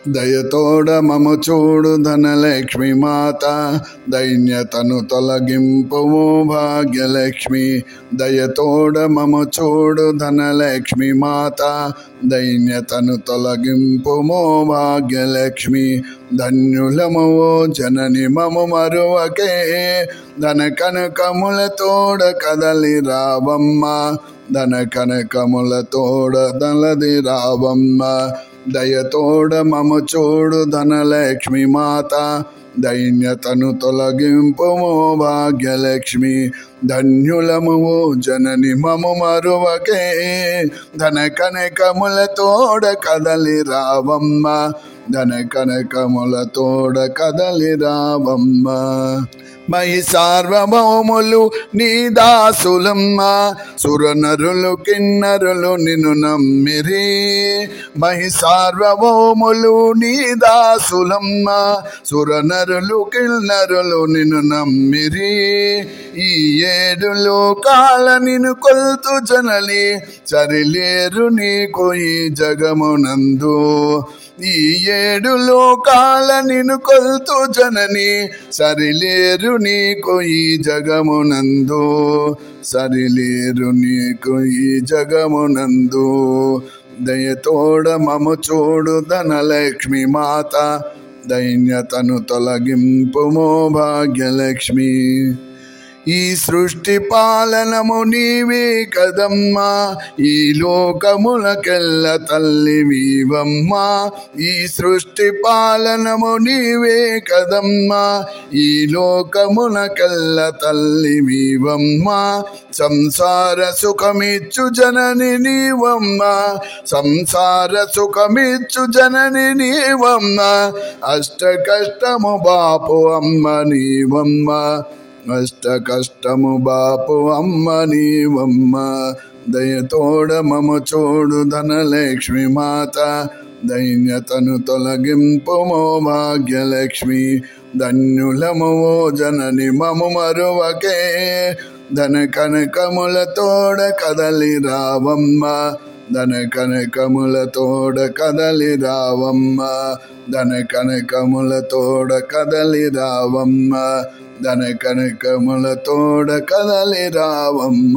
దయతోడ మము చూడు ధనలక్ష్మి మాత దైన్యతను తొలగింపుము భాగ్యలక్ష్మి దయతోడ మము చూడు ధనలక్ష్మి మాత దైన్యతను తొలగింపుము భాగ్యలక్ష్మి ధన్యులము జనని మము మరువకే ధన కనకములతోడ కదలి రావమ్మ ధన కనకములతోడ దలది రావమ్మ దయతోడ మము చూడు ధనలక్ష్మి మాత దైన్యతను తొలగింపుము భాగ్యలక్ష్మి ధన్యులము జనని మము మరువకే ధన కనకములతోడ కదలి రావమ్మ ధన కనకములతోడ కదలి రావమ్మ మై సార్వభౌములు నీ దాసులమ్మ సురనరులు కిన్నరులు నిన్ను నమ్మిరి మై సార్వభౌములు నీ దాసులమ్మ సురనరులు కిన్నరులు నిన్ను నమ్మిరి ఈ 7 లోకాల నిన్ను కొల్తు జనని సరిలేరు నీకు ఈ జగమునందు ఈ 7 లోకాల నిన్ను కొల్తు జనని సరిలేరు నీకు ఈ జగమునందు సరిలేరు నీకు ఈ జగమునందు దయతోడ మము చూడు ధనలక్ష్మి మాత దైన్యతను తొలగింపుము భాగ్యలక్ష్మి ఈ సృష్టి పాలనము నీవే కదమ్మా ఈ లోకములకెల్ల తల్లి వీవమ్మా ఈ సృష్టి పాలనము నీవే కదమ్మా ఈ లోకములకెల్ల తల్లి వీవమ్మా సంసార సుఖమిచ్చు జనని నీవమ్మా సంసార సుఖమిచ్చు జనని నీవమ్మా అష్ట కష్టము బాపు అమ్మ నీవమ్మా అష్ట కష్టము బాపు అమ్మ నీవమ్మ దయతోడ మము చూడు ధనలక్ష్మి మాత దైన్యతను తొలగింపుమో భాగ్యలక్ష్మి ధన్యులము జనని మము మరువకే ధన కనకములతోడ కదలి రావమ్మ ధన కనకములతోడ కదలి రావమ్మ ధన కనకములతోడ కదలి రావమ్మ ధన కనకములతోడ కదలి రావమ్మ